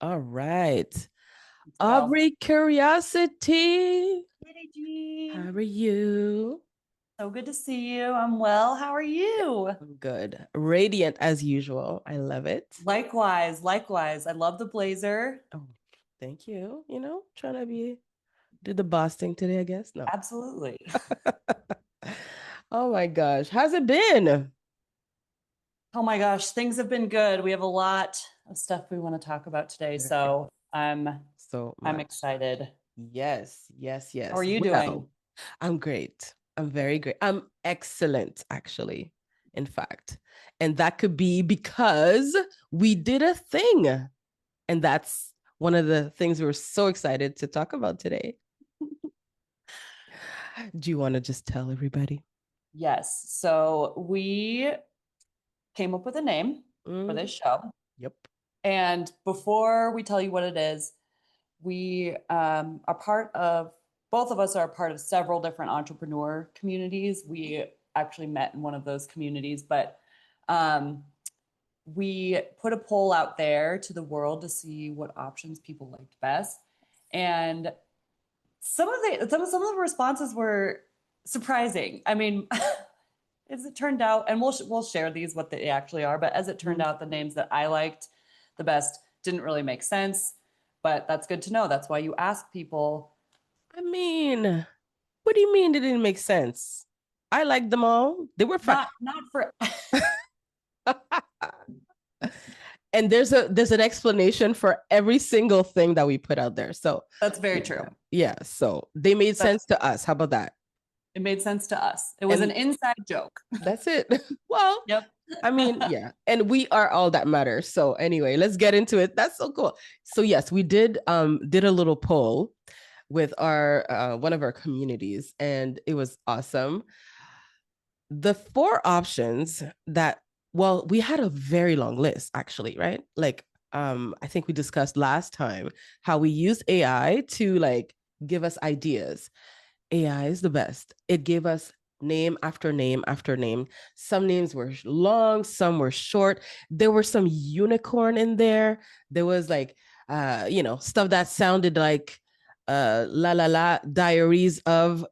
All right. Let's go. Aubrey Curiosity. Lydie G. How are you? So good to see you. I'm well. How are you? I'm good. Radiant as usual. I love it. Likewise, likewise. I love the blazer. Oh, thank you. Trying to do the boss thing today, I guess. No. Absolutely. Oh my gosh. How's it been? Oh my gosh, things have been good. We have a lot of stuff we want to talk about today, so So I'm much. excited. Yes, yes, How are yes. you doing? Well, I'm great. I'm very great. I'm excellent, actually, in fact. And that could be because we did a thing. And that's one of the things we're so excited to talk about today. Do you want to just tell everybody? Yes. So we came up with a name for Mm, this show. yep. And before we tell you what it is, we are part of, both of us are part of several different entrepreneur communities. We actually met in one of those communities, but um, we put a poll out there to the world to see what options people liked best. And some of the responses were surprising. I mean, as it turned out, and we'll share these what they actually are, but as it turned Mm. out, the names that I liked the best didn't really make sense. But that's good to know. That's why you ask people. I mean, what do you mean it didn't make sense? I liked them all. They were fine. Not for And there's an explanation for every single thing that we put out there. So That's very yeah, true. yeah. So they made That's sense to us. How about that? It made sense to us. It was an And inside joke. that's it. Well, Yep. I mean, yeah. And we are all that matters. So anyway, let's get into it. That's so cool. So yes, we did a little poll with our one of our communities, and it was awesome. The four options that, well, we had a very long list actually, right? Like I think we discussed last time how we use AI to like give us ideas. AI is the best. It gave us name after name after name. Some names were long, some were short. There were some unicorn in there. There was like stuff that sounded like la la la diaries of,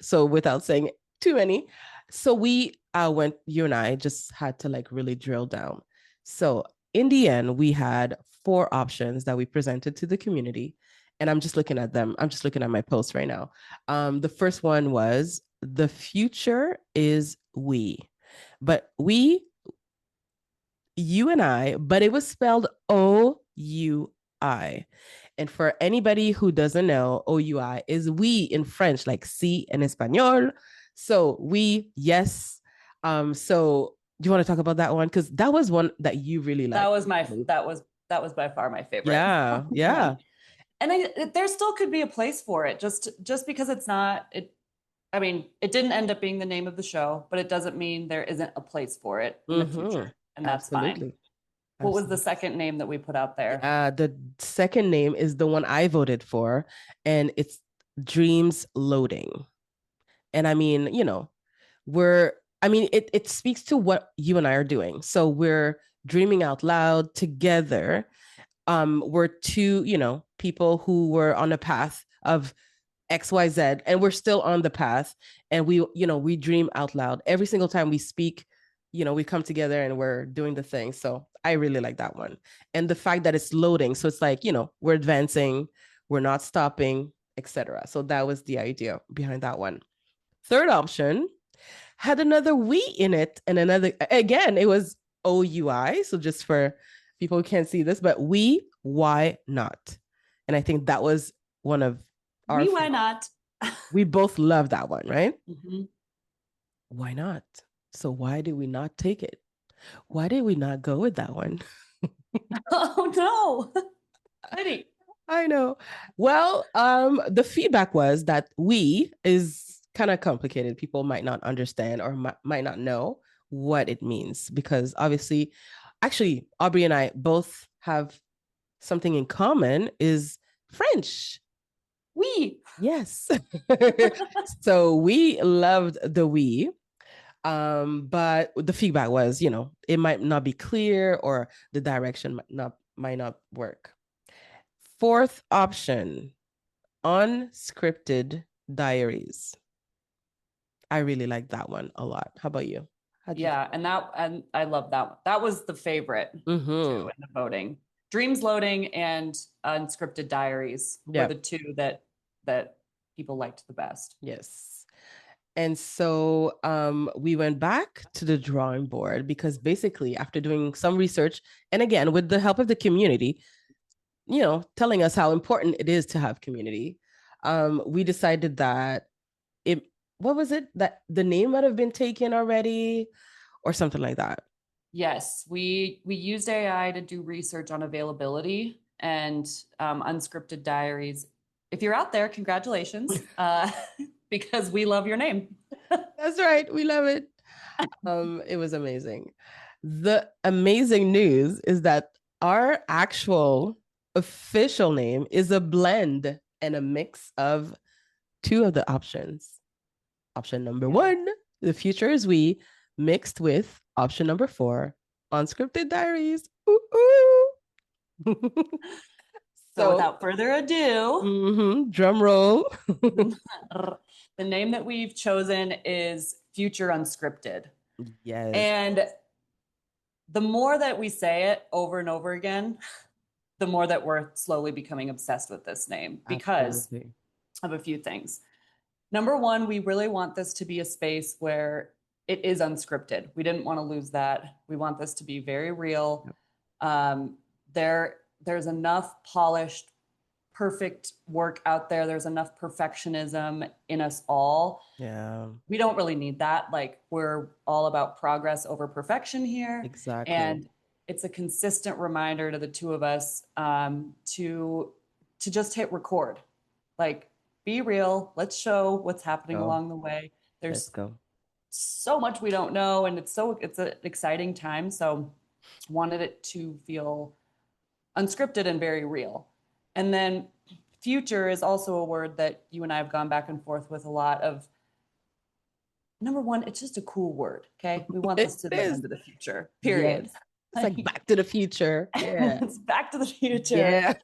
so without saying too many. So we went, you and I just had to like really drill down. So in the end, we had four options that we presented to the community. And I'm just looking at them. I'm just looking at my post right now. The first one was the future is we, but we, you and I, but it was spelled OUI. And for anybody who doesn't know, OUI is we in French, like si in Espanol. So we, yes. So do you want to talk about that one? Because that was one that you really That liked. was my that was by far my favorite Yeah, one. yeah. And there still could be a place for it. Just because it's not it. I mean, it didn't end up being the name of the show, but it doesn't mean there isn't a place for it in the Mm-hmm. future, and that's fine. Absolutely. What was the Absolutely. second name that we put out there? Yeah, the second name is the one I voted for, and it's Dreams Loading. And I mean, it speaks to what you and I are doing. So we're dreaming out loud together. We're two, people who were on a path of XYZ, and we're still on the path. And we dream out loud every single time we speak. We come together and we're doing the thing. So I really like that one. And the fact that it's loading. So it's like, we're advancing, we're not stopping, etc. So that was the idea behind that one. Third option had another we in it, and another, again, it was OUI. So just for people who can't see this, but we, why not? And I think that was one of our We Why favorites. Not? We both love that one, right? Mm-hmm. Why not? So why did we not take it? Why did we not go with that one? Oh no, Lydie. I know. Well, the feedback was that we is kind of complicated. People might not understand or might not know what it means because obviously, actually, Aubrey and I both have something in common is French. We. Yes. So we loved the we. But the feedback was, it might not be clear or the direction might not work. fourth option, unscripted diaries. I really like that one a lot. How about you? Yeah, and I love that one. That was the favorite too in the voting. Dreams Loading and Unscripted Diaries were the two that people liked the best. Yes. And so we went back to the drawing board because basically after doing some research, and again, with the help of the community, you know, telling us how important it is to have community, we decided that what was it? That the name might have been taken already or something like that. Yes, we used AI to do research on availability and Unscripted Diaries. If you're out there, congratulations, because we love your name. That's right. We love it. It was amazing. The amazing news is that our actual official name is a blend and a mix of two of the options. Option number one, The Future is We, mixed with option number 4, Unscripted Diaries. Ooh, ooh. So without further ado, drum roll. the name that we've chosen is Future Unscripted. Yes. And the more that we say it over and over again, the more that we're slowly becoming obsessed with this name because of a few things. Number one, we really want this to be a space where it is unscripted. We didn't want to lose that. We want this to be very real. There's enough polished, perfect work out there. There's enough perfectionism in us all. Yeah. We don't really need that. Like, we're all about progress over perfection here. Exactly. And it's a consistent reminder to the two of us to just hit record. Like, be real. Let's show what's happening along the way. There's so much we don't know, and it's an exciting time. So wanted it to feel unscripted and very real. And then future is also a word that you and I have gone back and forth with a lot of. Number one, it's just a cool word. Okay. We want this to live into the future, period. Yes. It's like Back to the Future. Yeah. It's Back to the Future. Yeah.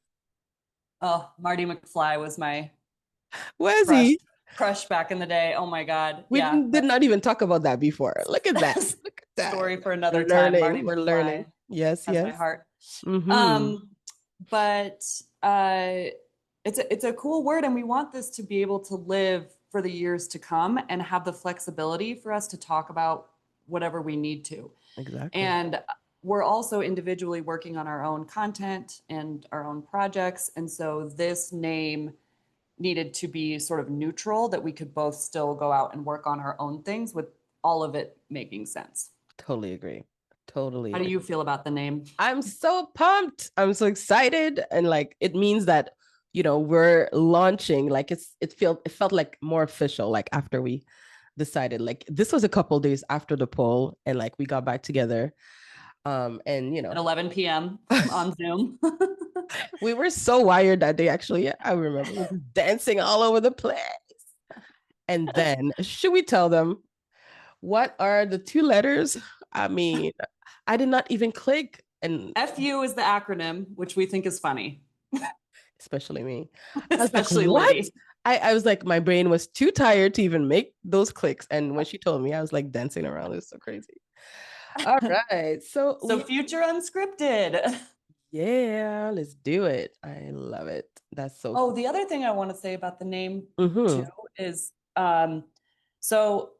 Oh, Marty McFly was my crush back in the day. Oh my God. We did not even talk about that before. Look at that. Look at that. Story for another time. Marty We're McFly learning. Yes, has yes. my heart. Mm-hmm. But it's a cool word, and we want this to be able to live for the years to come and have the flexibility for us to talk about whatever we need to. Exactly. And we're also individually working on our own content and our own projects. And so this name needed to be sort of neutral, that we could both still go out and work on our own things with all of it making sense. Totally agree. Totally. How do you feel about the name? I'm so pumped. I'm so excited. And like, it means that, you know, we're launching, like it felt like more official, like after we decided, like this was a couple days after the poll, and like we got back together. And you know, at 11 p.m. on Zoom. We were so wired that day, actually. I remember we were dancing all over the place. And then, should we tell them what are the two letters? I mean, I did not even click. And FU is the acronym, which we think is funny. Especially me. Especially like, Lydie. I was like, my brain was too tired to even make those clicks. And when she told me, I was like dancing around. It was so crazy. All right. So Future Unscripted. Yeah, let's do it. I love it. That's so cool. The other thing I want to say about the name too is so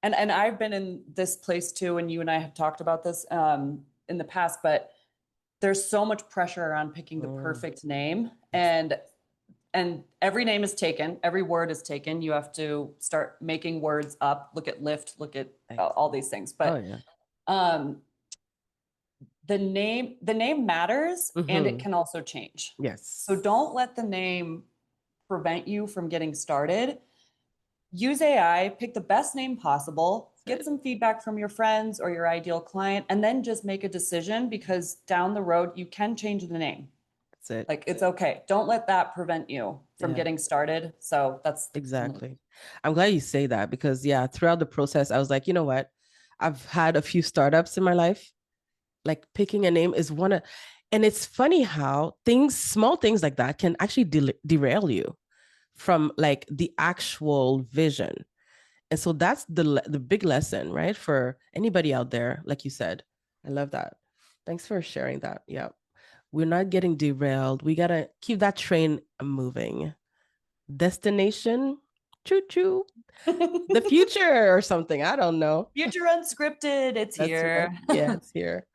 and I've been in this place too, and you and I have talked about this in the past, but there's so much pressure around picking the perfect name, and every name is taken, every word is taken. You have to start making words up, look at Lyft, look at all these things. But the name matters, and it can also change. Yes. So don't let the name prevent you from getting started. Use AI, pick the best name possible, get some feedback from your friends or your ideal client, and then just make a decision, because down the road you can change the name. That's it. Like, it's okay. Don't let that prevent you from getting started. So that's exactly. I'm glad you say that, because throughout the process, I was like, you know what? I've had a few startups in my life. Like, picking a name is And it's funny how small things like that can actually derail you from like the actual vision. And so that's the big lesson, right? For anybody out there, like you said. I love that. Thanks for sharing that. Yeah. We're not getting derailed. We got to keep that train moving. Destination, choo choo. The future or something. I don't know. Future Unscripted, it's That's right. here. Yeah, it's here.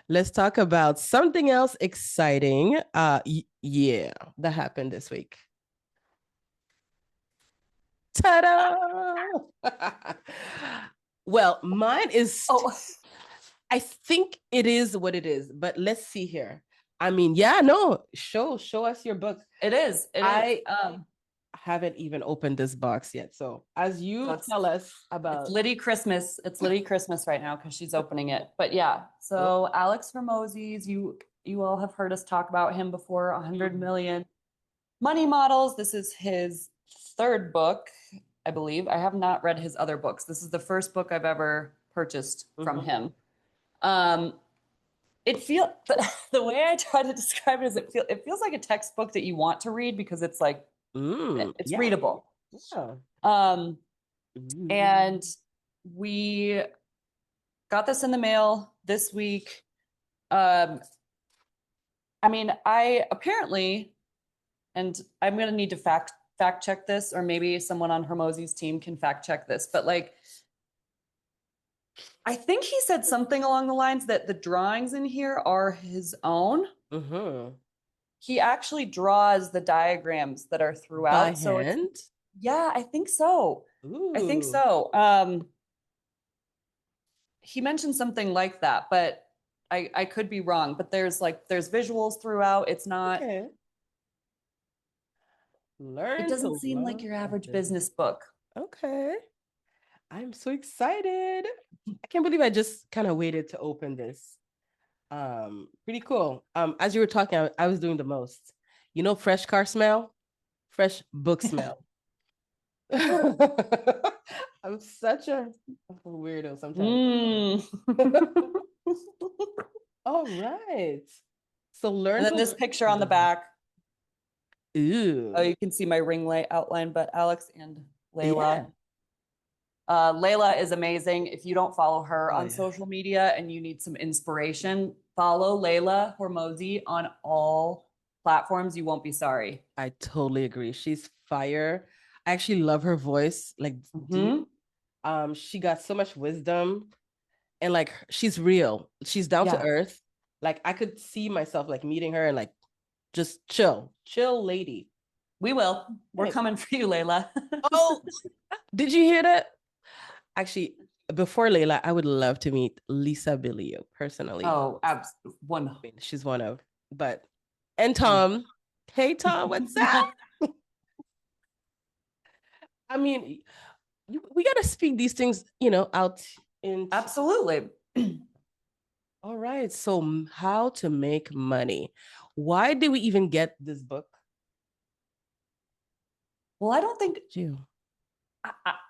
Let's talk about something else exciting. Yeah, that happened this week. Ta-da! Well, mine is I think it is what it is, but let's see here. I mean, yeah, no, show us your book. It is. I haven't even opened this box yet. So as you tell us about it's Lydie Christmas. It's Lydie Christmas right now because she's opening it. But yeah, so Alex Hormozi's, you all have heard us talk about him before, 100 million money models. This is his third book, I believe. I have not read his other books. This is the first book I've ever purchased from him. It feels the way I try to describe it is it feels like a textbook that you want to read because it's like it's readable. Yeah. And we got this in the mail this week. I mean, I apparently, and I'm going to need to fact check this, or maybe someone on Hormozi's team can fact check this, but like, I think he said something along the lines that the drawings in here are his own. He actually draws the diagrams that are throughout. By so hand? Yeah, I think so. Ooh. I think so. He mentioned something like that, but I could be wrong. But there's visuals throughout. It's not. Okay. It doesn't seem like your average business book. Okay. I'm so excited. I can't believe I just kind of waited to open this. Pretty cool. As you were talking, I was doing the most. You know, fresh car smell, fresh book smell. I'm such a weirdo sometimes. All right. So learn. And then this picture on the back. Ooh. Oh, you can see my ring light outline, but Alex and Layla. Yeah. Layla is amazing. If you don't follow her on social media and you need some inspiration, follow Layla Hormozi on all platforms. You won't be sorry. I totally agree. She's fire. I actually love her voice, like deep. She got so much wisdom, and like she's real. She's down to earth. Like I could see myself like meeting her and like just chill lady. We will. We're coming for you, Layla. Oh, did you hear that? Actually, before Layla, I would love to meet Lisa Billio personally. Oh, absolutely. One. I mean, she's one of, and Tom. Hey, Tom, what's up? I mean, we got to speak these things, out in. Absolutely. All right. So how to make money. Why did we even get this book? Well, I don't think you.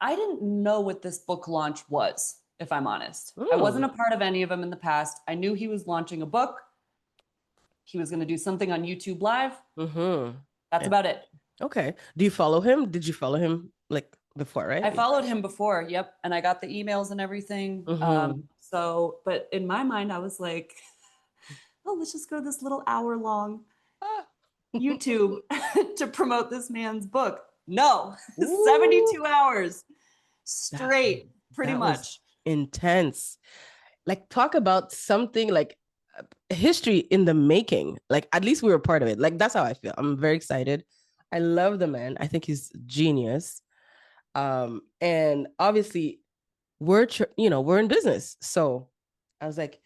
I didn't know what this book launch was, if I'm honest. I wasn't a part of any of them in the past. I knew he was launching a book. He was going to do something on YouTube Live. That's about it. Okay. Do you follow him? Did you follow him like before, right? I followed him before. Yep. And I got the emails and everything. But in my mind, I was like, oh, let's just go to this little hour-long YouTube to promote this man's book. No, 72 hours straight, pretty much. Intense. Like, talk about something like history in the making. Like, at least we were part of it. Like, that's how I feel. I'm very excited. I love the man. I think he's genius. And obviously, we're in business. So I was like,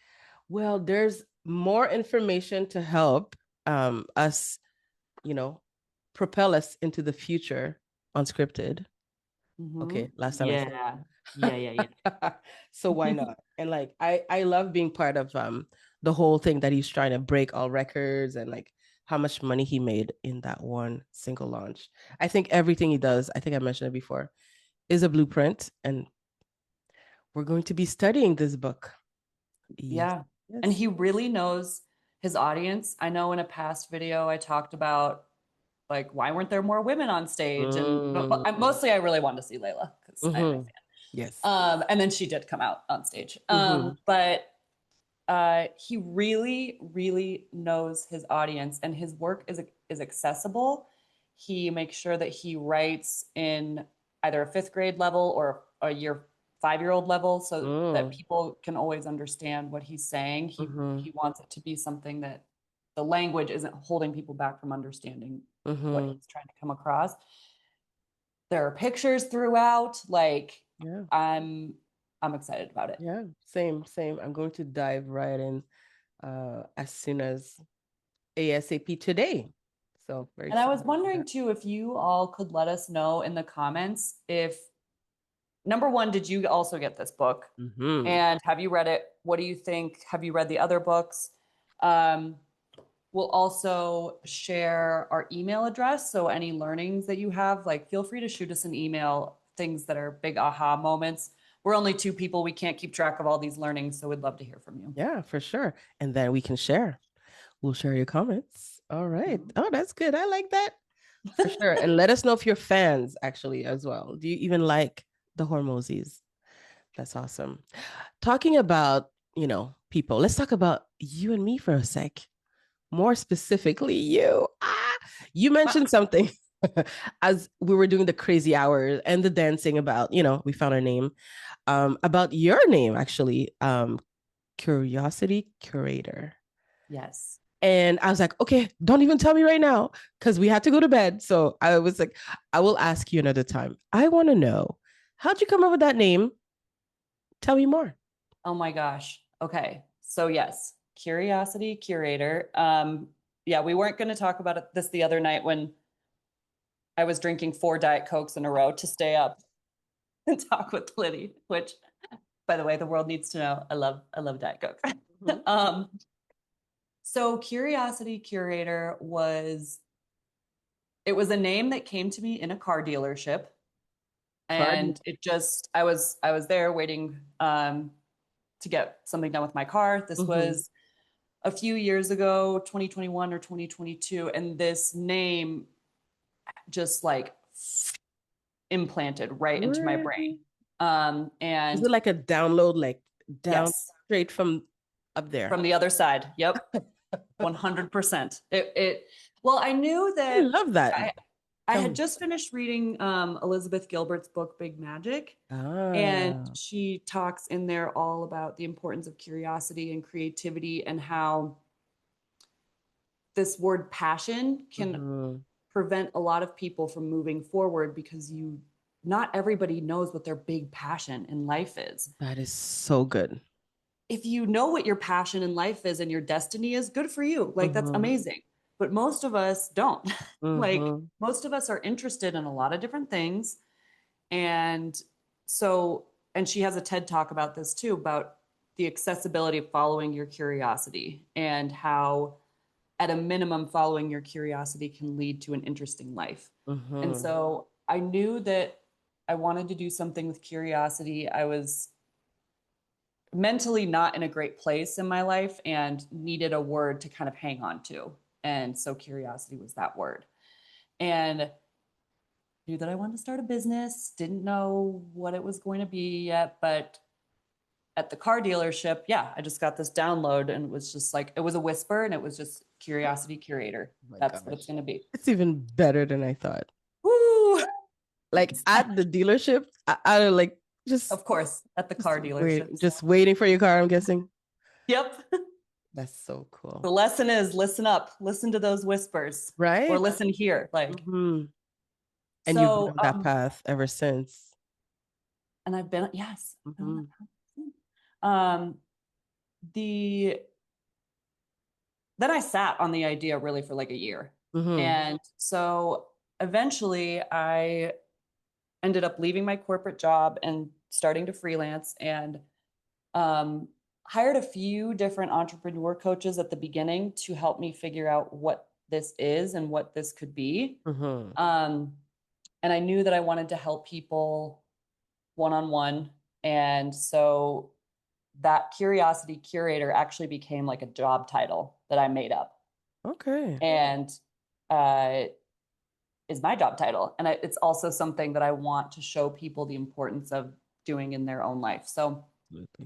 well, there's more information to help us, propel us into the future unscripted. Okay, last time I said. Yeah. So why not? And like I love being part of the whole thing that he's trying to break all records and like how much money he made in that one single launch. I think everything he does, I think I mentioned it before, is a blueprint, and we're going to be studying this book. Yeah. Yes. And he really knows his audience. I know in a past video I talked about like why weren't there more women on stage, and mostly I really wanted to see Layla because I'm a fan. Yes. And then she did come out on stage. Mm-hmm. But he really, really knows his audience, and his work is accessible. He makes sure that he writes in either a fifth grade level or a year 5-year-old level, so that people can always understand what he's saying. He wants it to be something that the language isn't holding people back from understanding what he's trying to come across. There are pictures throughout. Like, Yeah. I'm excited about it. Yeah, same. I'm going to dive right in as soon as ASAP today. So very And I was excited. wondering too if you all could let us know in the comments if, number one, did you also get this book? And have you read it? What do you think? Have you read the other books? We'll also share our email address. So any learnings that you have, like, feel free to shoot us an email, things that are big aha moments. We're only 2 people. We can't keep track of all these learnings. So we'd love to hear from you. Yeah, for sure. And then we can share. We'll share your comments. All right. Oh, that's good. I like that. For sure. And let us know if you're fans actually as well. Do you even like the Hormozis? That's awesome. Talking about, people, let's talk about you and me for a sec. More specifically, you. You mentioned something as we were doing the crazy hours and the dancing about, we found our name. About your name, actually. Curiosity Curator. Yes. And I was like, okay, don't even tell me right now because we had to go to bed. So I was like, I will ask you another time. I want to know, how'd you come up with that name? Tell me more. Oh my gosh. Okay. So yes, Curiosity Curator. Yeah, we weren't going to talk about this the other night when I was drinking 4 Diet Cokes in a row to stay up and talk with Lydie, which, by the way, the world needs to know I love Diet Coke. So Curiosity Curator it was a name that came to me in a car dealership. And I was there waiting to get something done with my car. This was a few years ago, 2021 or 2022, and this name just like implanted right into my brain. Is And it like a download, like down yes, straight from up there? from the other side. Yep. 100%. Well, I knew that I love that. I had just finished reading Elizabeth Gilbert's book, Big Magic. And she talks in there all about the importance of curiosity and creativity, and how this word passion can prevent a lot of people from moving forward because not everybody knows what their big passion in life is. That is so good. If you know what your passion in life is and your destiny is, good for you. Like, that's amazing. But most of us don't. Like, most of us are interested in a lot of different things. And she has a TED talk about this too, about the accessibility of following your curiosity, and how at a minimum following your curiosity can lead to an interesting life. And so I knew that I wanted to do something with curiosity. I was mentally not in a great place in my life and needed a word to kind of hang on to. And so curiosity was that word. And knew that I wanted to start a business, didn't know what it was going to be yet, but at the car dealership, yeah, I just got this download, and it was just like, it was a whisper, and it was just Curiosity Curator. That's what it's going to be. It's even better than I thought. Woo! Like at the dealership, I like just, of course, at the car dealership. Just waiting for your car, I'm guessing. Yep. That's so cool. The lesson is listen up, listen to those whispers, right? Or listen here. Like, and you've been on that path ever since. And I've been, yes. Then I sat on the idea really for like a year. And so eventually I ended up leaving my corporate job and starting to freelance, and hired a few different entrepreneur coaches at the beginning to help me figure out what this is and what this could be. And I knew that I wanted to help people one-on-one. And so that Curiosity Curator actually became like a job title that I made up. Okay. And is my job title. And it's also something that I want to show people the importance of doing in their own life. So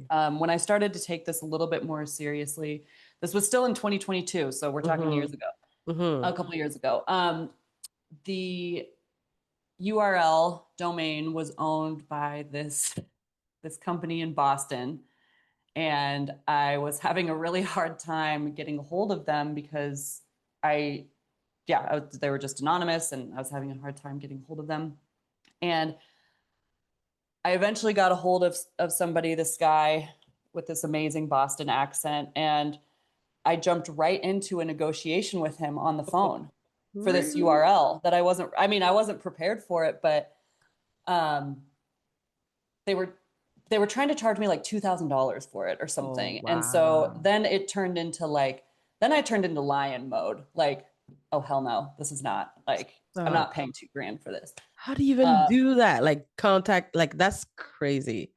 when I started to take this a little bit more seriously, this was still in 2022. So we're talking years ago, a couple of years ago. The URL domain was owned by this company in Boston. And I was having a really hard time getting a hold of them because they were just anonymous and I was having a hard time getting a hold of them. And I eventually got a hold of somebody, this guy with this amazing Boston accent. And I jumped right into a negotiation with him on the phone for this URL that I wasn't prepared for it, but they were trying to charge me like $2,000 for it or something. Oh, wow. And so then it turned into then I turned into lion mode. Like, oh, hell no, this is not I'm not paying $2,000 for this. How do you even do that? Like contact, like that's crazy.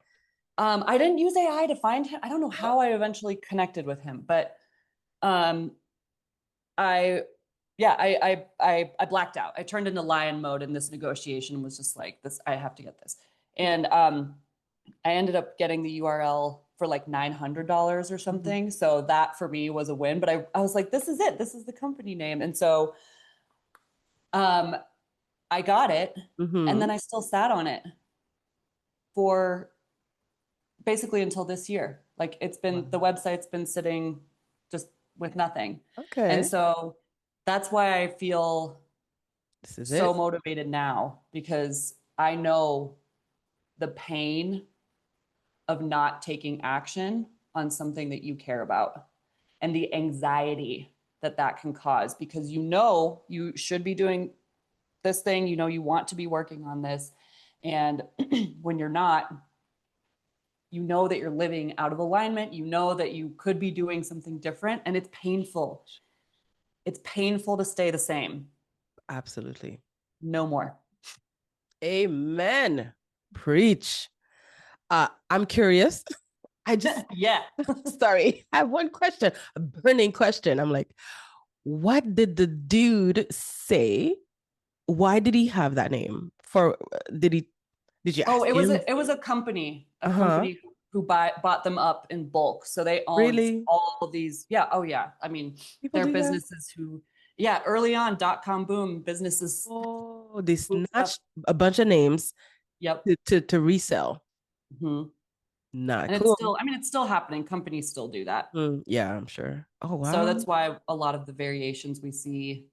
I didn't use AI to find him. I don't know how I eventually connected with him, but I blacked out. I turned into lion mode in this negotiation, was just like, this, I have to get this. And I ended up getting the URL for like $900 or something. So that for me was a win, but I was like, this is it. This is the company name. And so I got it. And then I still sat on it for basically until this year. Like it's been, the website's been sitting just with nothing. Okay. And so that's why I feel so motivated now, because I know the pain of not taking action on something that you care about and the anxiety that can cause, because you should be doing this thing, you want to be working on this. And when you're not, that you're living out of alignment, that you could be doing something different, and it's painful. It's painful to stay the same. Absolutely. No more. Amen. Preach. I'm curious. Sorry. I have one question, a burning question. I'm like, what did the dude say? Why did he have that name? Did you ask him? It was a company, company who bought them up in bulk. So they owned all of these. Yeah. Oh yeah. I mean, they're businesses who, early on, .com boom, businesses. Oh, they snatched a bunch of names. Yep. To resell. Not and cool. it's still happening. Companies still do that. Yeah, I'm sure. Oh, wow. So that's why a lot of the variations we see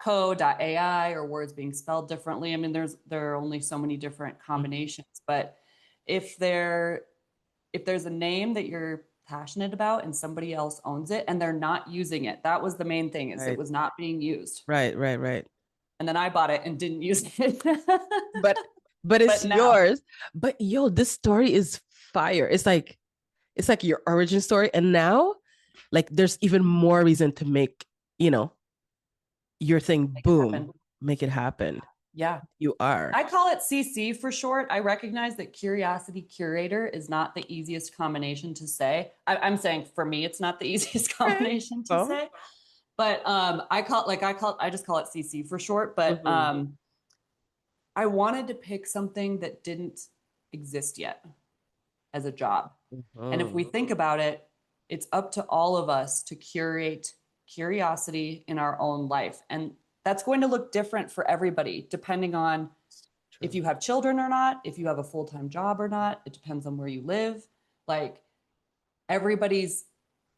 .co, .ai, or words being spelled differently. I mean, there are only so many different combinations, but if there's a name that you're passionate about and somebody else owns it and they're not using it, that was the main thing, is it was not being used. Right. And then I bought it and didn't use it. but it's yours. But this story is fire. It's like your origin story. And now, like, there's even more reason to make, your thing make it happen. Yeah. You are. I call it CC for short. I recognize that Curiosity Curator is not the easiest combination to say. I'm saying for me, it's not the easiest combination to say. But I just call it CC for short. But I wanted to pick something that didn't exist yet as a job. And if we think about it, it's up to all of us to curate curiosity in our own life. And that's going to look different for everybody, depending on if you have children or not, if you have a full-time job or not. It depends on where you live. Like, everybody's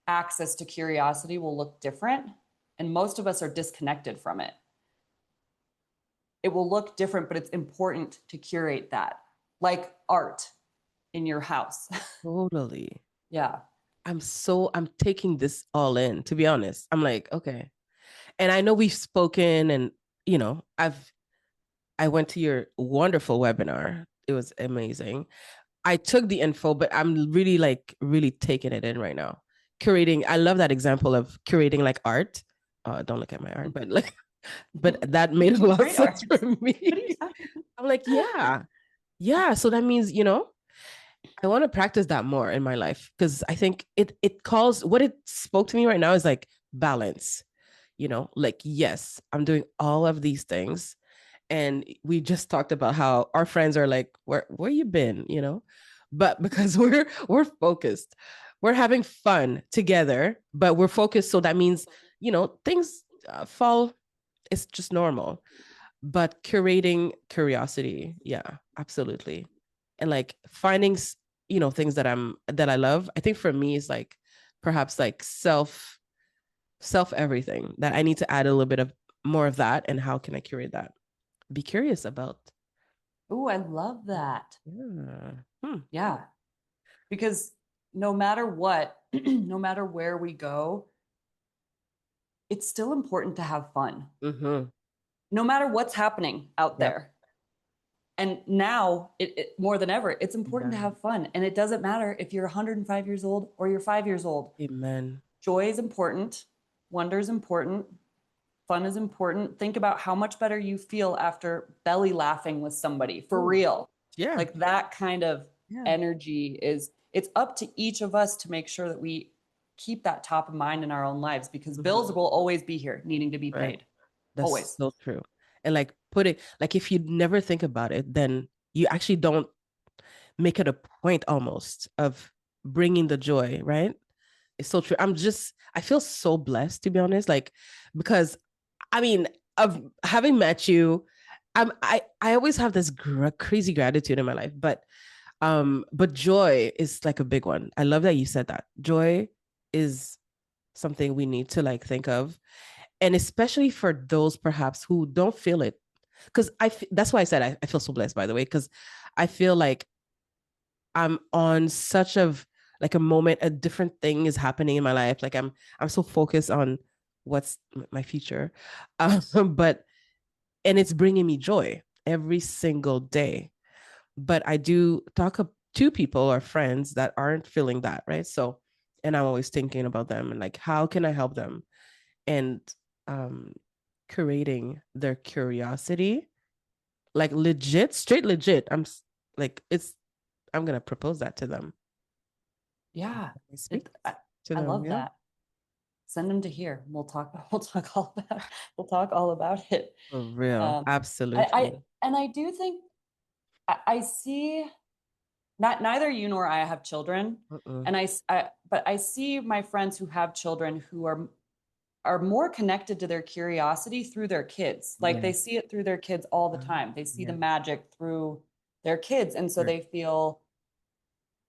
access to curiosity will look different, and most of us are disconnected from it. It will look different, but it's important to curate that, like art in your house. Totally. Yeah. I'm taking this all in, to be honest. I'm like, okay. And I know we've spoken, and, I went to your wonderful webinar. It was amazing. I took the info, but I'm really taking it in right now. Curating. I love that example of curating like art. Don't look at my art, but that made a lot of sense for me. I'm like, yeah. So that means, I want to practice that more in my life because I think it calls what it spoke to me right now is like balance. Like yes, I'm doing all of these things, and we just talked about how our friends are like, where you been, but because we're focused, we're having fun together, but we're focused, so that means things fall. It's just normal, but curating curiosity, yeah, absolutely. And like finding things that I love. I think for me is like perhaps like self everything, that I need to add a little bit of more of that, and how can I curate that, be curious about. Oh, I love that. Yeah. Hmm. Yeah. Because no matter what, no matter where we go, it's still important to have fun, Mm-hmm. no matter what's happening out Yep. there. And now, more than ever, it's important to Amen. have fun. And it doesn't matter if you're 105 years old or you're 5 years old. Amen. Joy is important, wonder is important, fun is important. Think about how much better you feel after belly laughing with somebody for Ooh. real. Yeah. Like that kind of Yeah. energy is, it's up to each of us to make sure that we keep that top of mind in our own lives, because bills Mm-hmm. will always be here needing to be Right. paid. That's Always. so true. And like put it like, if you never think about it, then you actually don't make it a point almost of bringing the joy, right? It's so true. I feel so blessed, to be honest, like, because I mean, of having met you, I always have this crazy gratitude in my life, but joy is like a big one. I love that you said that. Joy is something we need to like think of, and especially for those perhaps who don't feel it, because that's why I said I feel so blessed, by the way, because I feel like I'm on such of like a moment, a different thing is happening in my life. Like I'm so focused on what's my future, but and it's bringing me joy every single day. But I do talk to people or friends that aren't feeling that, right? So, and I'm always thinking about them and like, how can I help them? And um, creating their curiosity, like legit, straight legit. Like, I'm gonna propose that to them. Yeah. I speak It, I, to I them. love Yeah. that. Send them to here. We'll talk all about it. For real. Um, I Absolutely. and I do think I see, not neither you nor I have children, Uh-uh. and but I see my friends who have children who are more connected to their curiosity through their kids. Like Yeah. they see it through their kids all the time. They see the Yeah. magic through their kids, and so Right. they feel,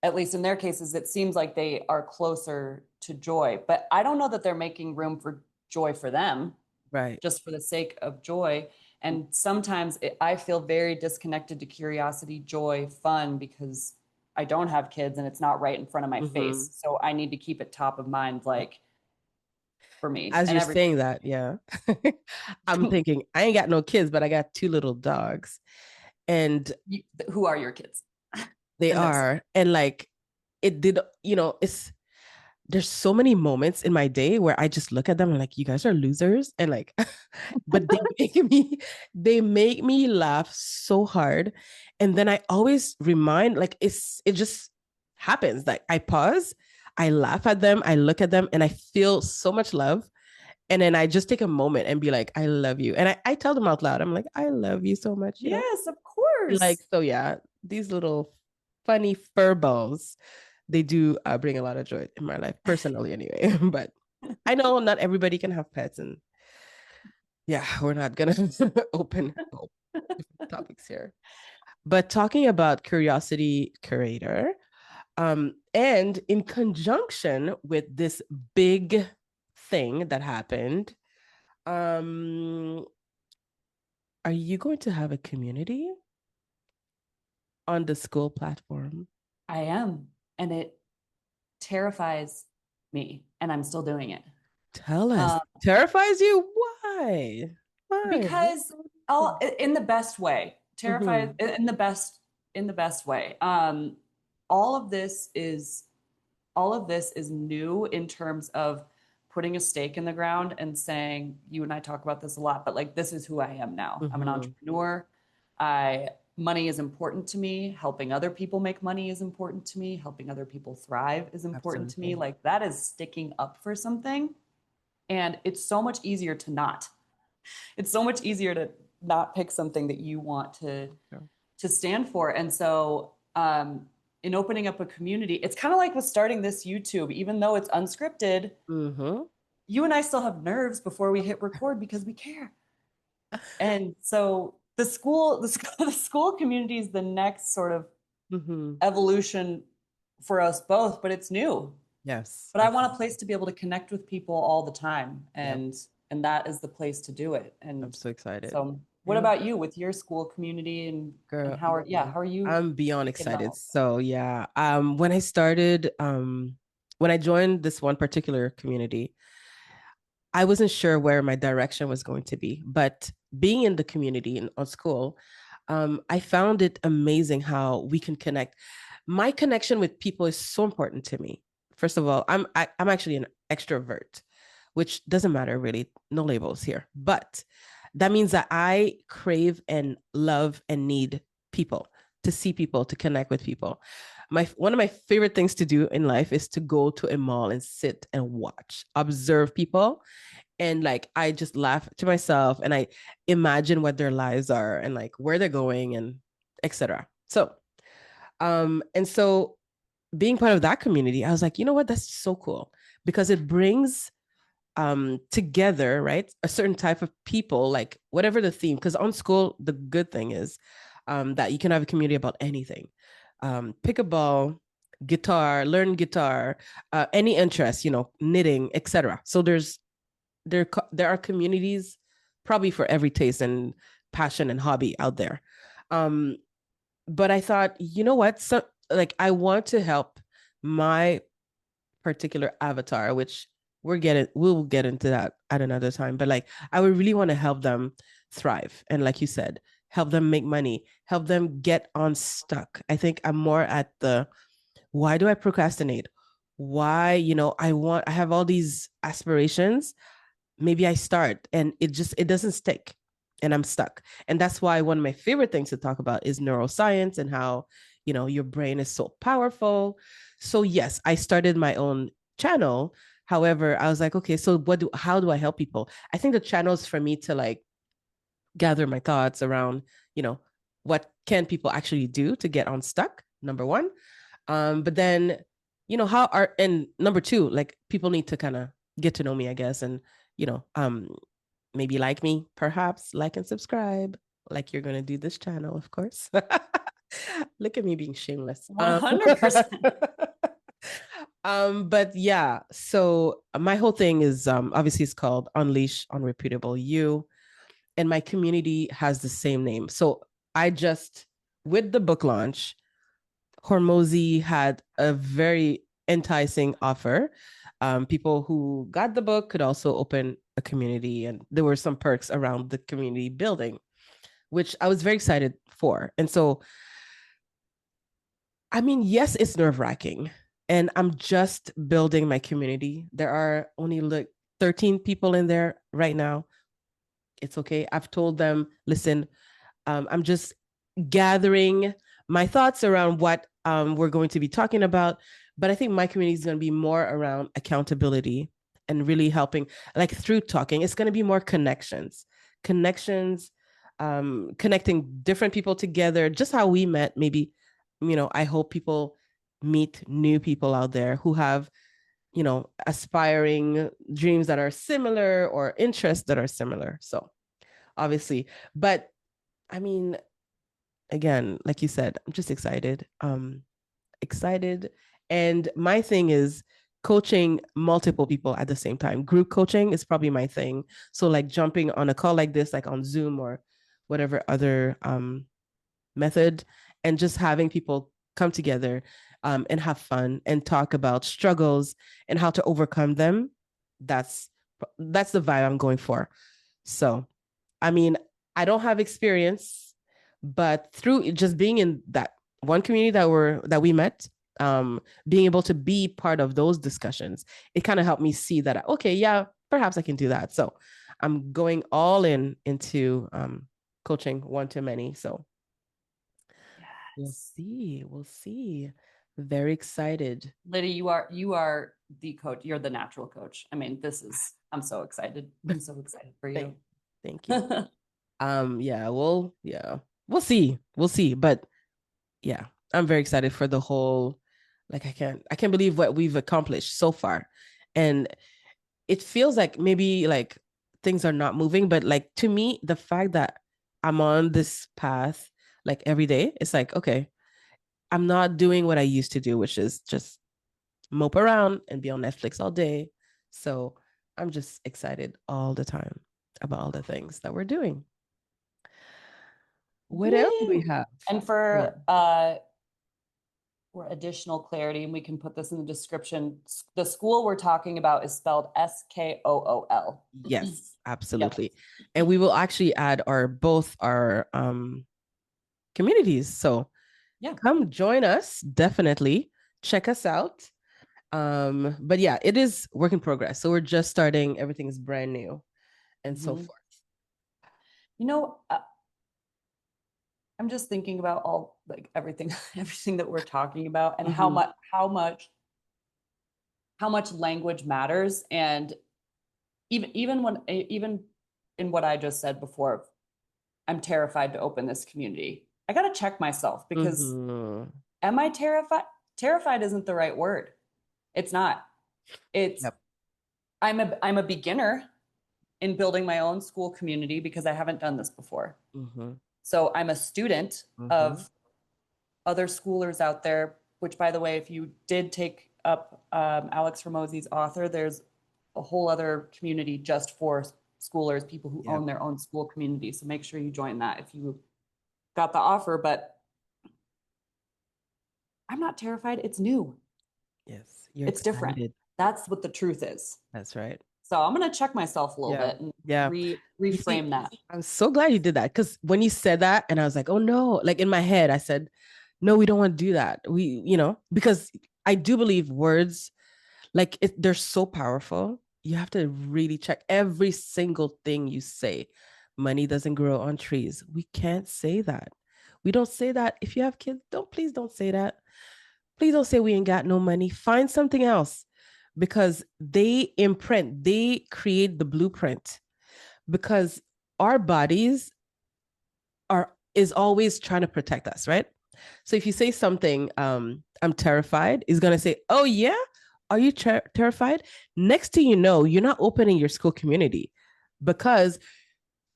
at least in their cases, it seems like they are closer to joy. But I don't know that they're making room for joy for them Right. just for the sake of joy. And sometimes I feel very disconnected to curiosity, joy, fun, because I don't have kids and it's not right in front of my Mm-hmm. face. So I need to keep it top of mind, like for me As and you're everybody. saying that, yeah. I'm thinking, I ain't got no kids, but I got two little dogs. And Who are your kids they in this? are, and like it did, there's so many moments in my day where I just look at them and like, you guys are losers. And like, but they make me laugh so hard. And then I always remind, like, it just happens. Like I pause, I laugh at them, I look at them, and I feel so much love. And then I just take a moment and be like, I love you. And I tell them out loud, I'm like, I love you so much. Yes, of Like, course. so yeah, these little funny fur balls, they do bring a lot of joy in my life, personally, anyway. But I know not everybody can have pets, and yeah, we're not gonna open different topics here. But talking about curiosity curator, and in conjunction with this big thing that happened, um, are you going to have a community on the school platform? I am. And it terrifies me, and I'm still doing it. Tell us. Um, Terrifies you? Why? Why? because all in the best way, terrified Mm-hmm. in the best way. All of this is all of this is new in terms of putting a stake in the ground and saying, you and I talk about this a lot, but like this is who I am now. I'm an Mm-hmm. entrepreneur. I money is important to me. Helping other people make money is important to me. Helping other people thrive is important to me. Absolutely. Like that is sticking up for something. And it's so much easier to not. It's so much easier to not pick something that you want Sure. to stand for. And so in opening up a community, it's kind of like with starting this YouTube, even though it's unscripted, Mm-hmm. you and I still have nerves before we hit record because we care. And so the school community is the next sort of Mm-hmm. evolution for us both, but it's new. Yes, But I want a absolutely. place to be able to connect with people all the time, Yep. and that is the place to do it. I'm And so excited. so, what Yeah, about you with your school community, and girl. how are you I'm beyond thinking excited. about? So yeah, when I started, when I joined this one particular community, I wasn't sure where my direction was going to be. But being in the community and on school, I found it amazing how we can connect. My connection with people is so important to me. First of all, I'm actually an extrovert, which doesn't matter really, no labels here. But that means that I crave and love and need people, to see people, to connect with people. My one of my favorite things to do in life is to go to a mall and sit and watch, observe people, and like I just laugh to myself and I imagine what their lives are and like where they're going and etc. So being part of that community, I was like, you know what, that's so cool because it brings together, right, a certain type of people, like whatever the theme, because on school the good thing is that you can have a community about anything. Pick a ball, learn guitar, any interest, knitting, etc. So there are communities probably for every taste and passion and hobby out there. Um, but I thought, you know what? So like I want to help my particular avatar, which we'll get into that at another time. But like I would really want to help them thrive. And like you said, help them make money, help them get unstuck. I think I'm more at the why do I procrastinate? Why, I have all these aspirations, maybe I start and it doesn't stick and I'm stuck. And that's why one of my favorite things to talk about is neuroscience and how, your brain is so powerful. So yes, I started my own channel. However, I was like, okay, so how do I help people? I think the channel is for me to like gather my thoughts around, you know, what can people actually do to get unstuck? Number one. But then, how are and number two, like people need to kind of get to know me, I guess, and you know, um, maybe like me, perhaps like and subscribe, like you're gonna do this channel, of course. Look at me being shameless. 100%. But yeah, so my whole thing is obviously it's called Unleash Unrepeatable You, and my community has the same name. So I just with the book launch, Hormozi had a very enticing offer. People who got the book could also open a community, and there were some perks around the community building, which I was very excited for. And so, I mean, yes, it's nerve wracking, and I'm just building my community. There are only like 13 people in there right now. It's okay. I've told them, listen, I'm just gathering my thoughts around what we're going to be talking about. But I think my community is going to be more around accountability and really helping, like through talking. It's going to be more connections, connecting different people together, just how we met. Maybe, I hope people meet new people out there who have, aspiring dreams that are similar or interests that are similar. So obviously, but I mean, again, like you said, I'm just excited. Excited. And my thing is coaching multiple people at the same time. Group coaching is probably my thing. So like jumping on a call like this, like on Zoom or whatever other method, and just having people come together and have fun and talk about struggles and how to overcome them. That's that's the vibe I'm going for. So, I mean, I don't have experience, but through just being in that one community that we met, being able to be part of those discussions, it kind of helped me see that okay, yeah, perhaps I can do that. So I'm going all into coaching one to many. So see. We'll see. Very excited. Lydie, you are the coach. You're the natural coach. I mean, I'm so excited. I'm so excited for you. Thank you. Yeah, we'll see. We'll see. But yeah, I'm very excited for the whole, like I can't believe what we've accomplished so far. And it feels like maybe like things are not moving, but like to me, the fact that I'm on this path like every day, it's like, okay, I'm not doing what I used to do, which is just mope around and be on Netflix all day. So I'm just excited all the time about all the things that we're doing. What else do we have? And for additional clarity, and we can put this in the description, the school we're talking about is spelled SKOOL. Yes, absolutely. Yep. And we will actually add both our communities. So yeah, come join us. Definitely check us out. But yeah, it is work in progress. So we're just starting. Everything is brand new and so forth. You know, I'm just thinking about all like everything that we're talking about and how much language matters. And even in what I just said before, I'm terrified to open this community. I got to check myself because am I terrified? Terrified isn't the right word. It's not. It's I'm a beginner in building my own school community because I haven't done this before. So I'm a student of other schoolers out there, which, by the way, if you did take up Alex Hormozi's author, there's a whole other community just for schoolers, people who own their own school community. So make sure you join that if you got the offer. But I'm not terrified. It's new. Yes, it's different. That's what the truth is. That's right. So I'm going to check myself a little bit and reframe that. I'm so glad you did that because when you said that and I was like, oh no, like in my head, I said, no, we don't want to do that. Because I do believe words, like they're so powerful. You have to really check every single thing you say. Money doesn't grow on trees. We can't say that. We don't say that. If you have kids, please don't say that. Please don't say we ain't got no money. Find something else. Because they create the blueprint because our bodies is always trying to protect us, right? So if you say something, I'm terrified, is going to say, oh yeah, are you terrified? Next thing you know, you're not opening your school community because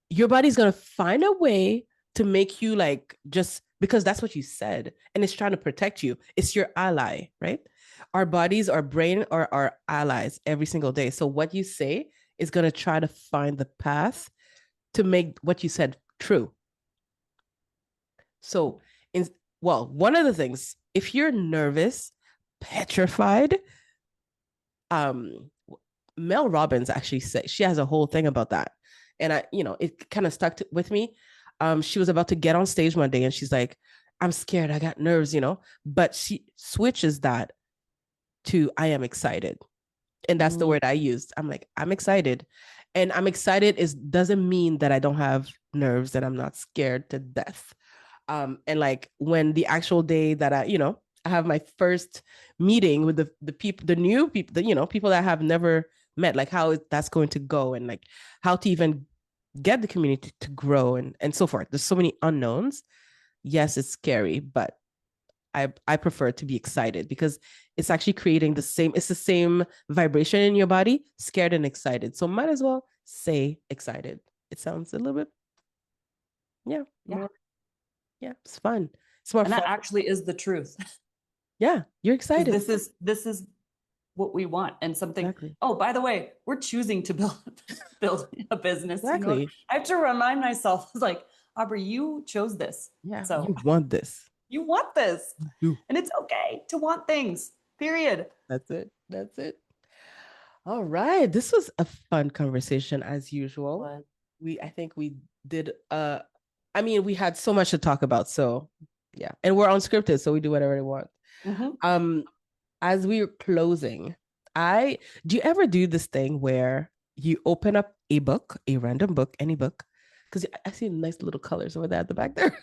your body's going to find a way to make you like, just because that's what you said and it's trying to protect you. It's your ally, right? Our bodies, our brain are our allies every single day. So what you say is going to try to find the path to make what you said true. So, one of the things, if you're nervous, petrified, Mel Robbins actually said, she has a whole thing about that. And it kind of stuck with me. She was about to get on stage one day and she's like, I'm scared, I got nerves, but she switches that to I am excited. And that's the word I used. I'm like, I'm excited. And I'm excited doesn't mean that I don't have nerves, that I'm not scared to death. And like when the actual day that I have my first meeting with the people, the new people, people that I have never met, like how that's going to go and like how to even get the community to grow and so forth. There's so many unknowns. Yes, it's scary, but I prefer to be excited because it's actually creating the same vibration in your body, scared and excited. So might as well say excited. It sounds a little bit, it's fun. It's more and fun. That actually is the truth. Yeah, you're excited. This is what we want and something. Exactly. Oh, by the way, we're choosing to build a business. Exactly. I have to remind myself, like, Aubrey, you chose this. Yeah. So you want this. You want this. And it's okay to want things. Period. That's it. All right. This was a fun conversation as usual. I think we did we had so much to talk about. So yeah. And we're unscripted, so we do whatever we want. As we're closing, do you ever do this thing where you open up a book, a random book, any book, because I see nice little colors over there at the back there.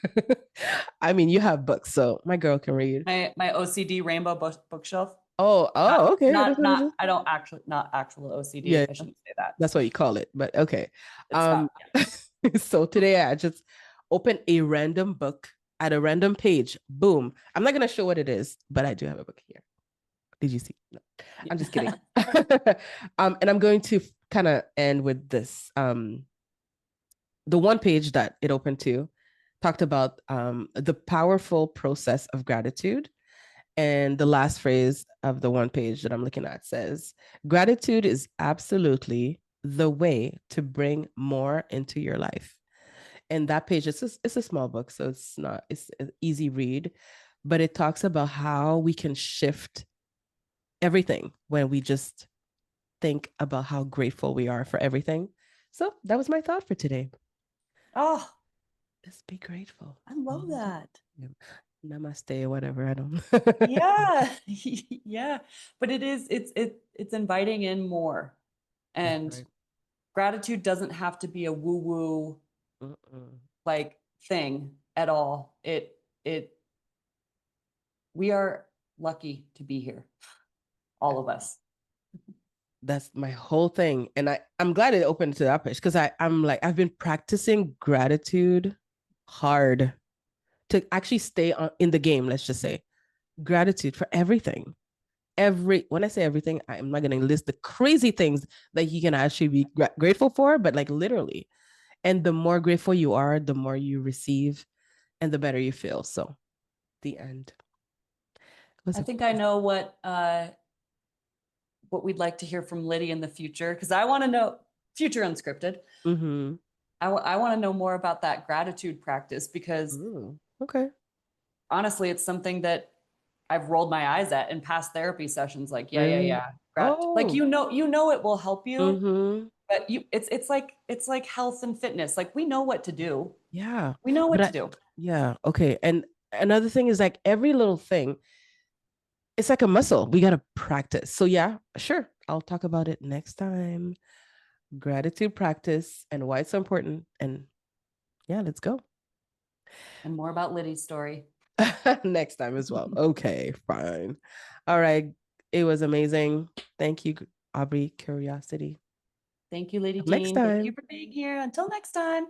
I mean, you have books, so my girl can read. My OCD rainbow bookshelf. Oh, oh, okay. That's what it is. I don't actually not actual OCD. Yeah, I shouldn't say that. that's what you call it. But okay. It's not. So today I just opened a random book at a random page. Boom. I'm not gonna show what it is, but I do have a book here. Did you see? No, I'm just kidding. And I'm going to kind of end with this. The one page that it opened to talked about the powerful process of gratitude. And the last phrase of the one page that I'm looking at says, gratitude is absolutely the way to bring more into your life. And that page, it's a small book, so it's an easy read, but it talks about how we can shift everything when we just think about how grateful we are for everything. So that was my thought for today. Oh, Just be grateful. I love that. Namaste, whatever. I don't. Yeah. Yeah. But it's inviting in more. And Right. gratitude doesn't have to be a woo-woo like thing at all. It we are lucky to be here. All of us. That's my whole thing. And I'm glad it opened to that page because I'm like, I've been practicing gratitude hard to actually stay in the game, let's just say. Gratitude for everything. When I say everything, I'm not going to list the crazy things that you can actually be grateful for, but like literally. And the more grateful you are, the more you receive and the better you feel. So the end. I think I know what we'd like to hear from Lydie in the future because I want to know Future Unscripted. Mm-hmm. I want to know more about that gratitude practice because okay. honestly, it's something that I've rolled my eyes at in past therapy sessions. Like, Really? yeah. Like Oh. you know it will help you, Mm-hmm. but it's like health and fitness. Like we know what to do. Yeah. We know what to do. Yeah. Okay. And another thing is like every little thing, it's like a muscle. We got to practice. So yeah, sure. I'll talk about it next time. Gratitude practice and why it's so important. And yeah, let's go. And more about Lydie's story. Next time as well. Okay, fine. All right. It was amazing. Thank you, Aubrey Curiosity. Thank you, Lady Next Jean. Thank you time. for being here. Until next time.